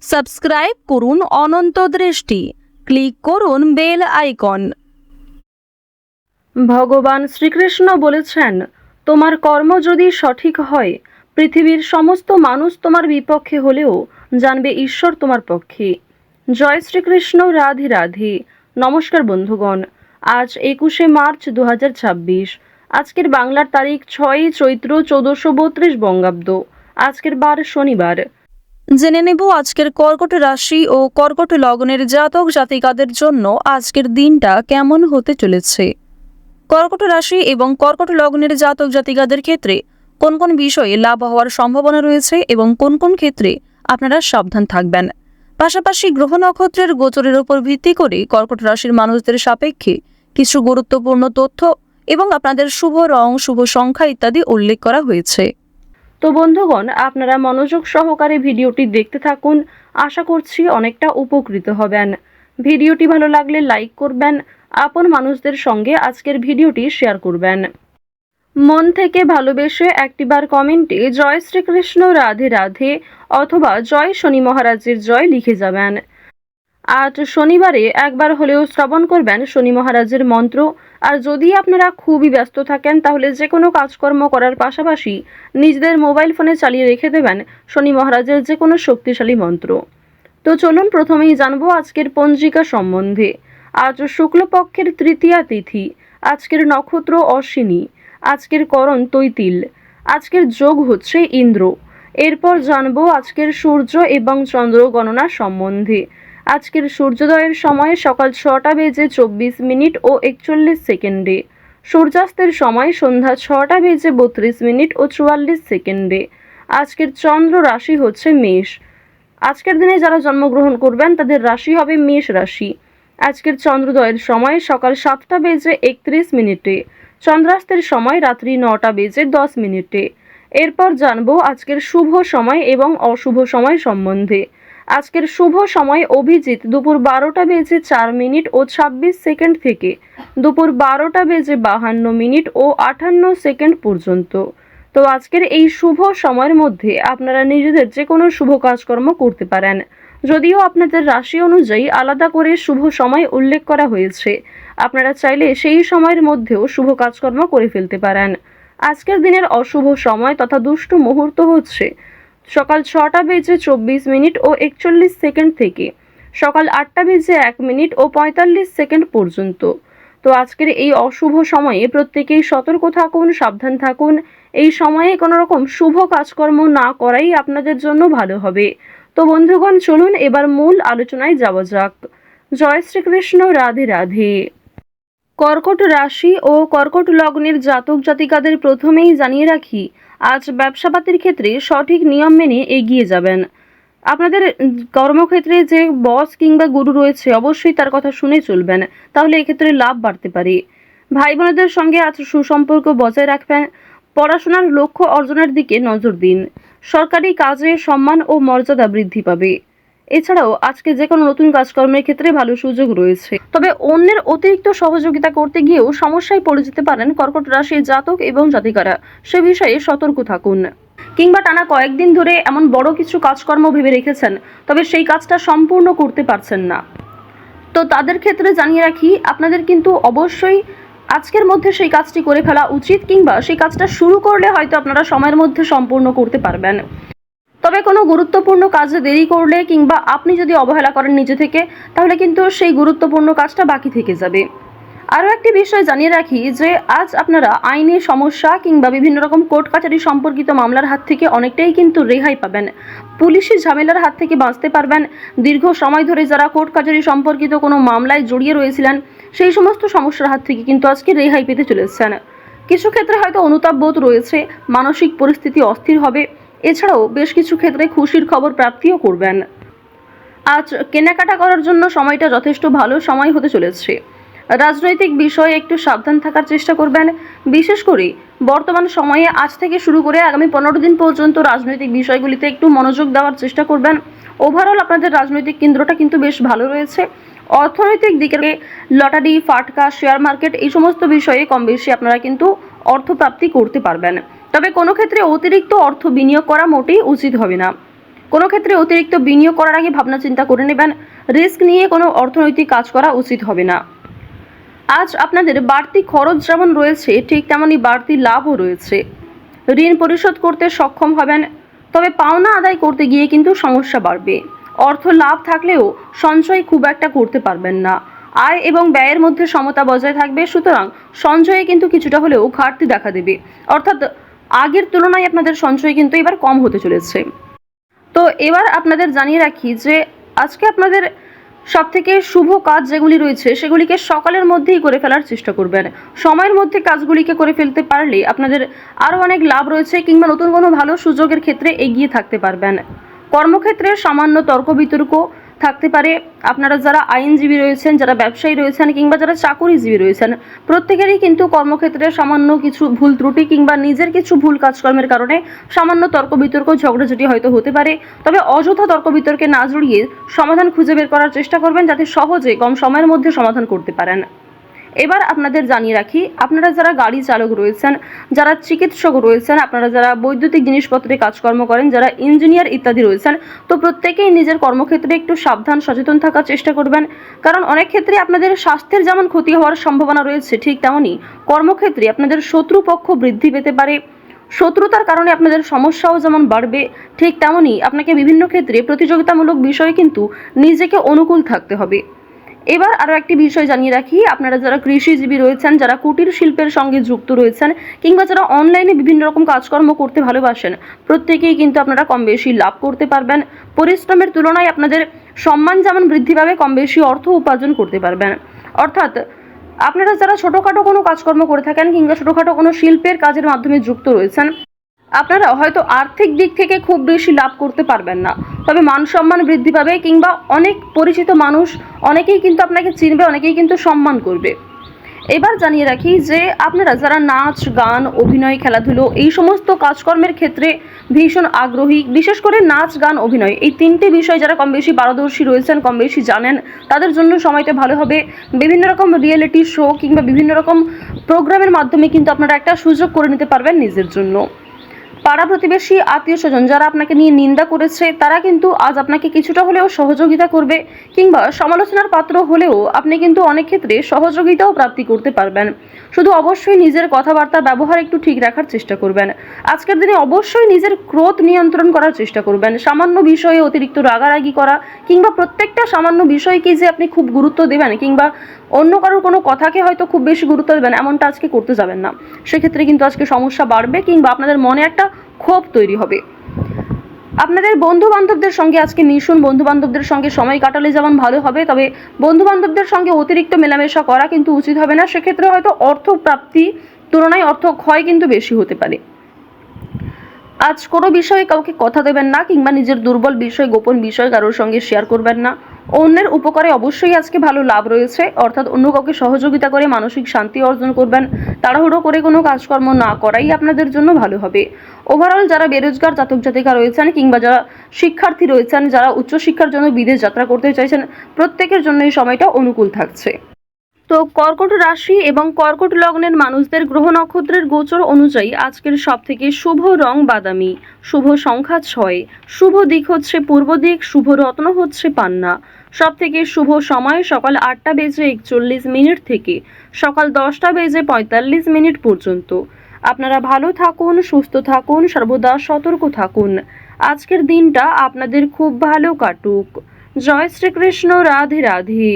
Subscribe করুন অনন্ত দৃষ্টি, click করুন বেল আইকন। ভগবান শ্রীকৃষ্ণ বলেছেন, তোমার কর্ম যদি সঠিক হয়, পৃথিবীর সমস্ত মানুষ তোমার বিপক্ষে হলেও জানবে ঈশ্বর তোমার পক্ষে। জয় শ্রীকৃষ্ণ, রাধে রাধে। নমস্কার বন্ধুগণ, আজ 21শে মার্চ 2026। আজকের বাংলার তারিখ 6ই চৈত্র 1432 বঙ্গাব্দ। আজকের বার শনিবার। জেনে নেব আজকের কর্কট রাশি ও কর্কট লগ্নের জাতক জাতিকাদের জন্য আজকের দিনটা কেমন হতে চলেছে। কর্কট রাশি এবং কর্কট লগ্নের জাতক জাতিকাদের ক্ষেত্রে কোন কোন বিষয়ে লাভ হওয়ার সম্ভাবনা রয়েছে এবং কোন কোন ক্ষেত্রে আপনারা সাবধান থাকবেন। পাশাপাশি গ্রহ নক্ষত্রের গোচরের উপর ভিত্তি করে কর্কট রাশির মানুষদের সাপেক্ষে কিছু গুরুত্বপূর্ণ তথ্য এবং আপনাদের শুভ রং, শুভ সংখ্যা ইত্যাদি উল্লেখ করা হয়েছে। তো বন্ধুগণ, আপনারা মনোযোগ সহকারে ভিডিওটি দেখতে থাকুন। আশা করছি অনেকটা উপকৃত হবেন। ভিডিওটি ভালো লাগলে লাইক করবেন, আপন মানুষদের সঙ্গে আজকের ভিডিওটি শেয়ার করবেন। মন থেকে ভালোবেসে একটিবার কমেন্টে জয় শ্রীকৃষ্ণ, রাধে রাধে অথবা জয় শনি মহারাজের জয় লিখে যাবেন। আজ শনিবারে একবার হলেও শ্রবণ করবেন শনি মহারাজের মন্ত্র। আর যদি আপনারা খুবই ব্যস্ত থাকেন তাহলে যে কোনো কাজকর্ম করার পাশাপাশি নিজেদের মোবাইল ফোনে চালিয়ে রেখে দেবেন শনি মহারাজের যে কোনো শক্তিশালী মন্ত্র। তো চলুন প্রথমেই জানবো আজকের পঞ্জিকা সম্বন্ধে। আজ শুক্লপক্ষের তৃতীয়া তিথি, আজকের নক্ষত্র অশ্বিনী, আজকের করণ তৈতিল, আজকের যোগ হচ্ছে ইন্দ্র। এরপর জানবো আজকের সূর্য এবং চন্দ্র গণনা সম্বন্ধে। আজকের সূর্যোদয়ের সময় সকাল 6টা বেজে 24 মিনিট ও 41 সেকেন্ডে, সূর্যাস্তের সময় সন্ধ্যা 6টা বেজে 32 মিনিট ও 44 সেকেন্ডে। আজকের চন্দ্র রাশি হচ্ছে মেষ। আজকের দিনে যারা জন্মগ্রহণ করবেন তাদের রাশি হবে মেষ রাশি। আজকের চন্দ্রোদয়ের সময় সকাল 7টা বেজে 31 মিনিটে, চন্দ্রাস্তের সময় রাত্রি 9টা বেজে 10 মিনিটে। এরপর জানবো আজকের শুভ সময় এবং অশুভ সময় সম্বন্ধে। আজকের শুভ সময় অভিজিৎ দুপুর 12টা বেজে 4 মিনিট ও 26 সেকেন্ড থেকে দুপুর 12টা বেজে 52 মিনিট ও 58 সেকেন্ড পর্যন্ত। তো আজকের এই শুভ সময়ের মধ্যে আপনারা নিজেদের যে কোনো শুভ কাজকর্ম করতে পারেন। যদিও আপনাদের রাশি অনুযায়ী আলাদা করে শুভ সময় উল্লেখ করা হয়েছে, আপনারা চাইলে সেই সময়ের মধ্যেও শুভ কাজকর্ম করে ফেলতে পারেন। আজকের দিনের অশুভ সময় তথা দুষ্ট মুহূর্ত হচ্ছে সকাল 6টা বেজে 24 মিনিট ও 41 সেকেন্ড থেকে সকাল 8টা বেজে 1 মিনিট ও 45 সেকেন্ড পর্যন্ত। তো আজকের এই অশুভ সময়ে প্রত্যেকেই সতর্ক থাকুন, সাবধান থাকুন। এই সময়ে কোনো রকম শুভ কাজকর্ম না করাই আপনাদের জন্য ভালো হবে। তো বন্ধুগণ, চলুন এবার মূল আলোচনায় যাওয়া যাক। জয় শ্রীকৃষ্ণ, রাধে রাধে। কর্কট রাশি ও কর্কট লগ্নের জাতক জাতিকাদের প্রথমেই জানিয়ে রাখি, আজ ব্যবসাপাতির ক্ষেত্রে সঠিক নিয়ম মেনে এগিয়ে যাবেন। আপনাদের কর্মক্ষেত্রে যে বস কিংবা গুরু রয়েছে অবশ্যই তার কথা শুনে চলবেন, তাহলে এক্ষেত্রে লাভ বাড়তে পারে। ভাই বোনেদের সঙ্গে আজ সুসম্পর্ক বজায় রাখবেন। পড়াশোনার লক্ষ্য অর্জনের দিকে নজর দিন। সরকারি কাজে সম্মান ও মর্যাদা বৃদ্ধি পাবে। এছাড়াও আজকে যে কোনো নতুন কাজকর্মের ক্ষেত্রে ভালো সুযোগ রয়েছে, তবে অন্যের অতিরিক্ত সহযোগিতা করতে গিয়েও সমস্যায় পড়ে যেতে পারেন কর্কট রাশির জাতক এবং জাতিকারা। সে বিষয়ে সতর্ক থাকুন। কিংবা টানা কয়েকদিন ধরে এমন বড় কিছু কাজকর্ম ভেবে রেখেছেন, তবে সেই কাজটা সম্পূর্ণ করতে পারছেন না। তো তাদের ক্ষেত্রে জানিয়ে রাখি, আপনাদের কিন্তু অবশ্যই আজকের মধ্যে সেই কাজটি করে ফেলা উচিত, কিংবা সেই কাজটা শুরু করলে হয়তো আপনারা সময়ের মধ্যে সম্পূর্ণ করতে পারবেন। তবে কোনো গুরুত্বপূর্ণ কাজে দেরি করলে কিংবা আপনি যদি অবহেলা করেন নিজে থেকে, তাহলে কিন্তু সেই গুরুত্বপূর্ণ কাজটা বাকি থেকে যাবে। আরও একটি বিষয় জানিয়ে রাখি যে আজ আপনারা আইনি সমস্যা কিংবা বিভিন্ন রকম কোর্ট কাছারি সম্পর্কিত মামলার হাত থেকে অনেকটাই কিন্তু রেহাই পাবেন। পুলিশি ঝামেলার হাত থেকে বাঁচতে পারবেন। দীর্ঘ সময় ধরে যারা কোর্ট কাছারি সম্পর্কিত কোনো মামলায় জড়িয়ে রয়েছিলেন, সেই সমস্ত সমস্যার হাত থেকে কিন্তু আজকে রেহাই পেতে চলেছেন। কিছু ক্ষেত্রে হয়তো অনুতাপ বোধ রয়েছে, মানসিক পরিস্থিতি অস্থির হবে। এছাড়াও বেশ কিছু ক্ষেত্রে খুশির খবর প্রাপ্তিও করবেন। আজ কেনাকাটা করার জন্য সময়টা যথেষ্ট ভালো সময় হতে চলেছে। রাজনৈতিক বিষয়ে একটু সাবধান থাকার চেষ্টা করবেন। বিশেষ করে বর্তমান সময়ে আজ থেকে শুরু করে আগামী 15 দিন পর্যন্ত রাজনৈতিক বিষয়গুলিতে একটু মনোযোগ দেওয়ার চেষ্টা করবেন। ওভারঅল আপনাদের রাজনৈতিক কেন্দ্রটা কিন্তু বেশ ভালো রয়েছে। অর্থনৈতিক দিকে লটারি, ফাটকা, শেয়ার মার্কেট এই সমস্ত বিষয়ে কম বেশি আপনারা কিন্তু অর্থপ্রাপ্তি করতে পারবেন। তবে কোনো ক্ষেত্রে অতিরিক্ত অর্থ বিনিয়োগ করা মোটেই উচিত হবে না। কোনো ক্ষেত্রে অতিরিক্ত বিনিয়োগ করার আগে ভাবনা চিন্তা করে নেবেন। রিস্ক নিয়ে কোনো অর্থনৈতিক কাজ করা উচিত হবে না। আজ আপনাদের বাড়তি খরচ যেমন রয়েছে, ঠিক তেমনই বাড়তি লাভও রয়েছে। ঋণ পরিশোধ করতে সক্ষম হবেন, তবে পাওনা আদায় করতে গিয়ে কিন্তু সমস্যা বাড়বে। অর্থ লাভ থাকলেও সঞ্চয় খুব একটা করতে পারবেন না। আয় এবং ব্যয়ের মধ্যে সমতা বজায় থাকবে, সুতরাং সঞ্চয়ে কিন্তু কিছুটা হলেও ঘাটতি দেখা দেবে। অর্থাৎ আগের তুলনায় আপনাদের সঞ্চয় কিন্তু এবার কম হতে চলেছে। তো এবার আপনাদের জানিয়ে রাখি যে আজকে আপনাদের সবথেকে শুভ কাজ যেগুলি রয়েছে সেগুলিকে সকালের মধ্যেই করে ফেলার চেষ্টা করবেন। সময়ের মধ্যে কাজগুলিকে করে ফেলতে পারলে আপনাদের আরও অনেক লাভ রয়েছে, কিংবা নতুন কোনো ভালো সুযোগের ক্ষেত্রে এগিয়ে থাকতে পারবেন। কর্মক্ষেত্রে সামান্য তর্ক বিতর্ক থাকতে পারে। আপনারা যারা আইনজীবী রয়েছেন, যারা ব্যবসায়ী রয়েছেন, কিংবা যারা চাকুরিজীবী রয়েছেন, প্রত্যেকেরই কিন্তু কর্মক্ষেত্রে সামান্য কিছু ভুল ত্রুটি কিংবা নিজের কিছু ভুল কাজকর্মের কারণে সামান্য তর্ক বিতর্ক ঝগড়াঝাটি হয়তো হতে পারে। তবে অযথা তর্ক বিতর্কে না জড়িয়ে সমাধান খুঁজে বের করার চেষ্টা করবেন, যাতে সহজে কম সময়ের মধ্যে সমাধান করতে পারেন। এবার আপনাদের জানিয়ে রাখি, আপনারা যারা গাড়ি চালক রয়েছেন, যারা চিকিৎসক রয়েছেন, আপনারা যারা বৈদ্যুতিক জিনিসপত্রে কাজকর্ম করেন, যারা ইঞ্জিনিয়ার ইত্যাদি রয়েছেন, তো প্রত্যেকেই নিজের কর্মক্ষেত্রে একটু সাবধান সচেতন থাকার চেষ্টা করবেন। কারণ অনেক ক্ষেত্রে আপনাদের স্বাস্থ্যের যেমন ক্ষতি হওয়ার সম্ভাবনা রয়েছে, ঠিক তেমনই কর্মক্ষেত্রে আপনাদের শত্রুপক্ষ বৃদ্ধি পেতে পারে। শত্রুতার কারণে আপনাদের সমস্যাও যেমন বাড়বে, ঠিক তেমনই আপনাকে বিভিন্ন ক্ষেত্রে প্রতিযোগিতামূলক বিষয়ে কিন্তু নিজেকে অনুকূল থাকতে হবে। এবার আরও একটি বিষয় জানিয়ে রাখি, আপনারা যারা কৃষিজীবী রয়েছেন, যারা কুটির শিল্পের সঙ্গে যুক্ত রয়েছেন, কিংবা যারা অনলাইনে বিভিন্ন রকম কাজকর্ম করতে ভালোবাসেন, প্রত্যেকেই কিন্তু আপনারা কম বেশি লাভ করতে পারবেন। পরিশ্রমের তুলনায় আপনাদের সম্মান যেমন বৃদ্ধি পাবে, কম বেশি অর্থ উপার্জন করতে পারবেন। অর্থাৎ আপনারা যারা ছোটোখাটো কোনো কাজকর্ম করে থাকেন, কিংবা ছোটোখাটো কোনো শিল্পের কাজের মাধ্যমে যুক্ত রয়েছেন, আপনারা হয়তো আর্থিক দিক থেকে খুব বেশি লাভ করতে পারবেন না, তবে মান সম্মান বৃদ্ধি পাবে, কিংবা অনেক পরিচিত মানুষ অনেকেই কিন্তু আপনাকে চিনবে, অনেকেই কিন্তু সম্মান করবে। এবার জানিয়ে রাখি যে আপনারা যারা নাচ গান অভিনয় খেলাধুলো এই সমস্ত কাজকর্মের ক্ষেত্রে ভীষণ আগ্রহী, বিশেষ করে নাচ গান অভিনয় এই তিনটে বিষয় যারা কম বেশি পারদর্শী রয়েছেন, কম বেশি জানেন, তাদের জন্য সময়টা ভালো হবে। বিভিন্ন রকম রিয়েলিটি শো কিংবা বিভিন্ন রকম প্রোগ্রামের মাধ্যমে কিন্তু আপনারা একটা সুযোগ করে নিতে পারবেন নিজের জন্য। পাড়া প্রতিবেশী আত্মীয় স্বজন যারা আপনাকে নিয়ে নিন্দা করেছে, তারা কিন্তু আজ আপনাকে কিছুটা হলেও সহযোগিতা করবে, কিংবা সমালোচনার পাত্র হলেও আপনি কিন্তু অনেক ক্ষেত্রে সহযোগিতাও প্রাপ্তি করতে পারবেন। শুধু অবশ্যই নিজের কথাবার্তা ব্যবহার একটু ঠিক রাখার চেষ্টা করবেন। আজকের দিনে অবশ্যই নিজের ক্রোধ নিয়ন্ত্রণ করার চেষ্টা করবেন। সামান্য বিষয়ে অতিরিক্ত রাগারাগি করা, কিংবা প্রত্যেকটা সামান্য বিষয়কে যে আপনি খুব গুরুত্ব দেবেন, কিংবা অন্য কারোর কোনো কথাকে হয়তো খুব বেশি গুরুত্ব দেবেন, এমনটা আজকে করতে যাবেন না। সেক্ষেত্রে কিন্তু আজকে সমস্যা বাড়বে, কিংবা আপনাদের মনে একটা ক্ষোভ তৈরি হবে। আপনাদের বন্ধু বান্ধবদের সঙ্গে আজকে মিশুন, বন্ধু বান্ধবদের সঙ্গে সময় কাটালে যেমন ভালো হবে, তবে বন্ধু বান্ধবদের সঙ্গে অতিরিক্ত মেলামেশা করা কিন্তু উচিত হবে না। সেক্ষেত্রে হয়তো অর্থ প্রাপ্তি তুলনায় অর্থ ক্ষয় কিন্তু বেশি হতে পারে। আজ কোনো বিষয়ে কাউকে কথা দেবেন না, কিংবা নিজের দুর্বল বিষয় গোপন বিষয় কারোর সঙ্গে শেয়ার করবেন না। অন্যের উপকারে অবশ্যই আজকে ভালো লাভ রয়েছে, অর্থাৎ অন্য কাউকে সহযোগিতা করে মানসিক শান্তি অর্জন করবেন। তাড়াহুড়ো করে কোনো কাজকর্ম না করাই আপনাদের জন্য ভালো হবে। ওভারঅল যারা বেরোজগার জাতক জাতিকা রয়েছেন, কিংবা যারা শিক্ষার্থী রয়েছেন, যারা উচ্চশিক্ষার জন্য বিদেশ যাত্রা করতে চাইছেন, প্রত্যেকের জন্য এই সময়টা অনুকূল থাকছে। তো কর্কট রাশি এবং কর্কট লগ্নের মানুষদের গ্রহ নক্ষত্রের গোচর অনুযায়ী আজকের সবথেকে শুভ রং বাদামি, শুভ সংখ্যা 6, শুভ দিক হচ্ছে পূর্ব দিক, শুভ রত্ন হচ্ছে পান্না। সবথেকে শুভ সময় সকাল 8টা বেজে 41 থেকে সকাল 10টা বেজে 45 পর্যন্ত। আপনারা ভালো থাকুন, সুস্থ থাকুন, সর্বদা সতর্ক থাকুন। আজকের দিনটা আপনাদের খুব ভালো কাটুক। জয় শ্রীকৃষ্ণ, রাধে রাধে।